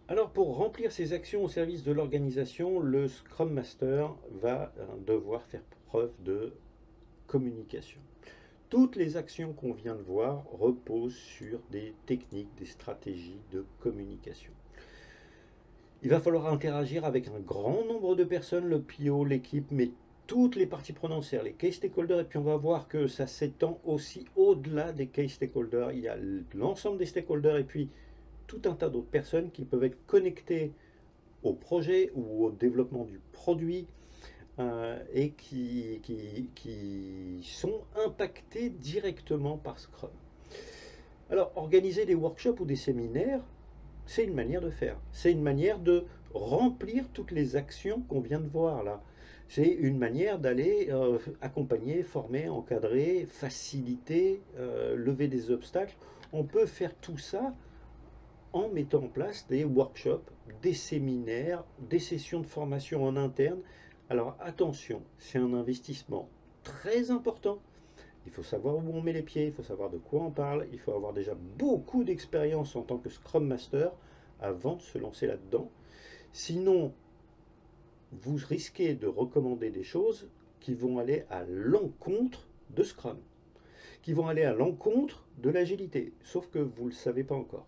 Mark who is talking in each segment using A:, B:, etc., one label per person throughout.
A: Alors pour remplir ses actions au service de l'organisation, le Scrum Master va devoir faire preuve de communication. Toutes les actions qu'on vient de voir reposent sur des techniques, des stratégies de communication. Il va falloir interagir avec un grand nombre de personnes, le PO, l'équipe, mais toutes les parties prenantes, c'est-à-dire les key stakeholders, et puis on va voir que ça s'étend aussi au-delà des key stakeholders. Il y a l'ensemble des stakeholders et puis tout un tas d'autres personnes qui peuvent être connectées au projet ou au développement du produit et qui sont impactées directement par Scrum. Alors, organiser des workshops ou des séminaires, c'est une manière de faire. C'est une manière de remplir toutes les actions qu'on vient de voir là. C'est une manière d'aller accompagner, former, encadrer, faciliter, lever des obstacles. On peut faire tout ça en mettant en place des workshops, des séminaires, des sessions de formation en interne. Alors attention, c'est un investissement très important. Il faut savoir où on met les pieds, il faut savoir de quoi on parle, il faut avoir déjà beaucoup d'expérience en tant que Scrum Master avant de se lancer là-dedans. Sinon, vous risquez de recommander des choses qui vont aller à l'encontre de Scrum, qui vont aller à l'encontre de l'agilité, sauf que vous ne le savez pas encore.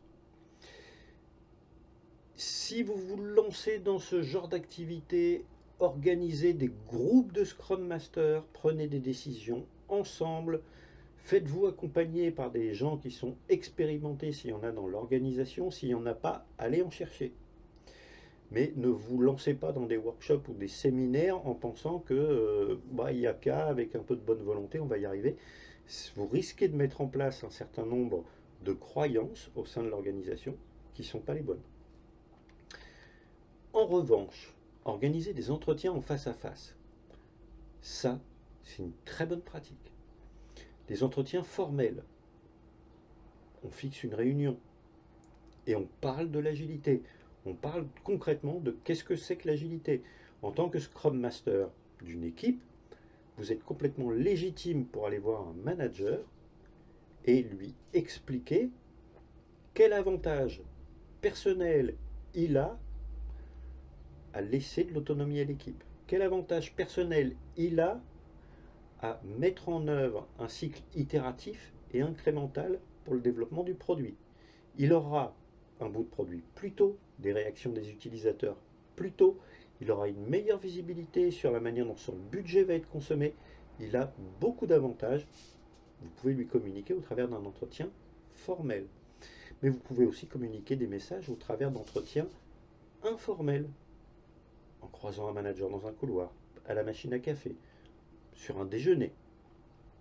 A: Si vous vous lancez dans ce genre d'activité, organisez des groupes de Scrum Master, prenez des décisions ensemble, faites-vous accompagner par des gens qui sont expérimentés s'il y en a dans l'organisation, s'il n'y en a pas, allez en chercher. Mais ne vous lancez pas dans des workshops ou des séminaires en pensant que il n'y a qu'à, avec un peu de bonne volonté, on va y arriver. Vous risquez de mettre en place un certain nombre de croyances au sein de l'organisation qui ne sont pas les bonnes. En revanche, organiser des entretiens en face à face, ça, c'est une très bonne pratique. Des entretiens formels. On fixe une réunion et on parle de l'agilité. On parle concrètement de qu'est-ce que c'est que l'agilité. En tant que Scrum Master d'une équipe, vous êtes complètement légitime pour aller voir un manager et lui expliquer quel avantage personnel il a à laisser de l'autonomie à l'équipe. Quel avantage personnel il a à mettre en œuvre un cycle itératif et incrémental pour le développement du produit. Il aura un bout de produit plus tôt, des réactions des utilisateurs plus tôt, il aura une meilleure visibilité sur la manière dont son budget va être consommé, il a beaucoup d'avantages. Vous pouvez lui communiquer au travers d'un entretien formel. Mais vous pouvez aussi communiquer des messages au travers d'entretiens informels, en croisant un manager dans un couloir, à la machine à café, sur un déjeuner.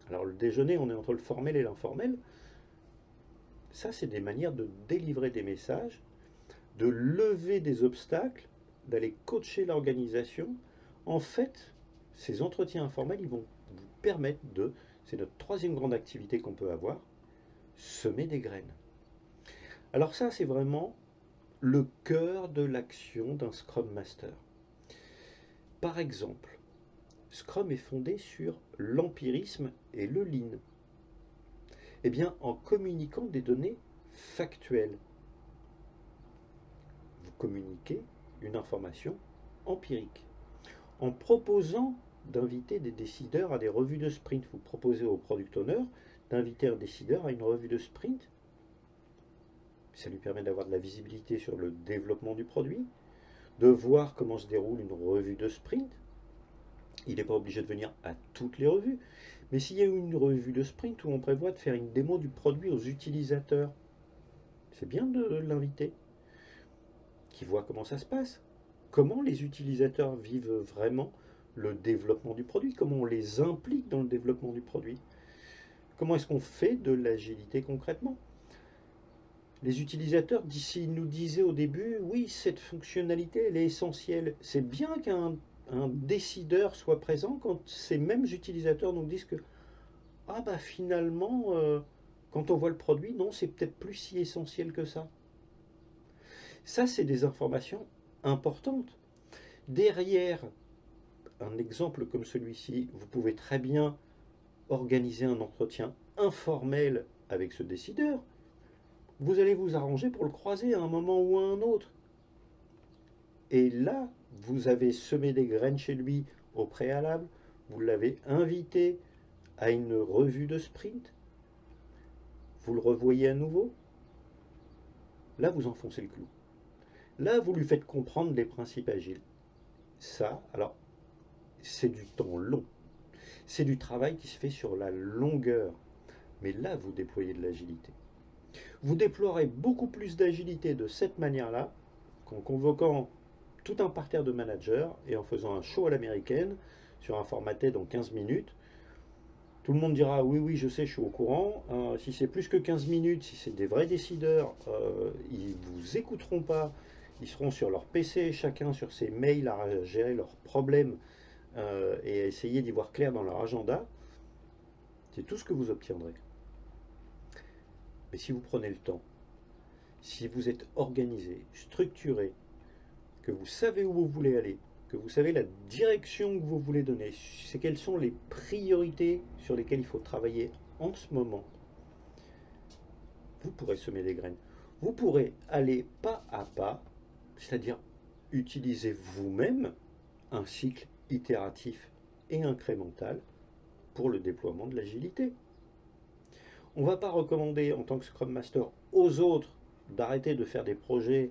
A: Alors le déjeuner, on est entre le formel et l'informel. Ça, c'est des manières de délivrer des messages, de lever des obstacles, d'aller coacher l'organisation. En fait, ces entretiens informels, ils vont vous permettre de, c'est notre troisième grande activité qu'on peut avoir, semer des graines. Alors ça, c'est vraiment le cœur de l'action d'un Scrum Master. Par exemple, Scrum est fondé sur l'empirisme et le lean. Eh bien, en communiquant des données factuelles, vous communiquez une information empirique. En proposant d'inviter des décideurs à des revues de sprint, vous proposez au product owner d'inviter un décideur à une revue de sprint. Ça lui permet d'avoir de la visibilité sur le développement du produit, de voir comment se déroule une revue de sprint. Il n'est pas obligé de venir à toutes les revues. Mais s'il y a une revue de sprint où on prévoit de faire une démo du produit aux utilisateurs, c'est bien de l'inviter, qui voit comment ça se passe, comment les utilisateurs vivent vraiment le développement du produit, comment on les implique dans le développement du produit, comment est-ce qu'on fait de l'agilité concrètement. Les utilisateurs, s'ils nous disaient au début, oui, cette fonctionnalité, elle est essentielle, c'est bien qu'un décideur soit présent quand ces mêmes utilisateurs nous disent que, ah bah finalement, quand on voit le produit, non, c'est peut-être plus si essentiel que ça. Ça, c'est des informations importantes. Derrière un exemple comme celui-ci, vous pouvez très bien organiser un entretien informel avec ce décideur. Vous allez vous arranger pour le croiser à un moment ou à un autre. Et là, vous avez semé des graines chez lui au préalable, vous l'avez invité à une revue de sprint, vous le revoyez à nouveau, là vous enfoncez le clou. Là, vous lui faites comprendre les principes agiles. Ça, alors, c'est du temps long. C'est du travail qui se fait sur la longueur. Mais là, vous déployez de l'agilité. Vous déploierez beaucoup plus d'agilité de cette manière-là qu'en convoquant tout un parterre de managers et en faisant un show à l'américaine sur un format TED en 15 minutes. Tout le monde dira oui, oui, je sais, je suis au courant. Si c'est plus que 15 minutes, si c'est des vrais décideurs, ils ne vous écouteront pas. Ils seront sur leur PC, chacun sur ses mails à gérer leurs problèmes et à essayer d'y voir clair dans leur agenda. C'est tout ce que vous obtiendrez. Mais si vous prenez le temps, si vous êtes organisé, structuré, que vous savez où vous voulez aller, que vous savez la direction que vous voulez donner, c'est quelles sont les priorités sur lesquelles il faut travailler en ce moment, vous pourrez semer des graines. Vous pourrez aller pas à pas, c'est-à-dire utiliser vous-même un cycle itératif et incrémental pour le déploiement de l'agilité. On ne va pas recommander en tant que Scrum Master aux autres d'arrêter de faire des projets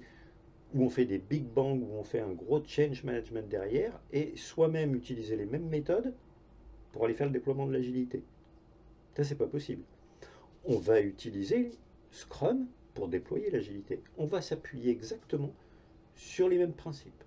A: où on fait des big bangs, où on fait un gros change management derrière, et soi-même utiliser les mêmes méthodes pour aller faire le déploiement de l'agilité. Ça, c'est pas possible. On va utiliser Scrum pour déployer l'agilité. On va s'appuyer exactement sur les mêmes principes.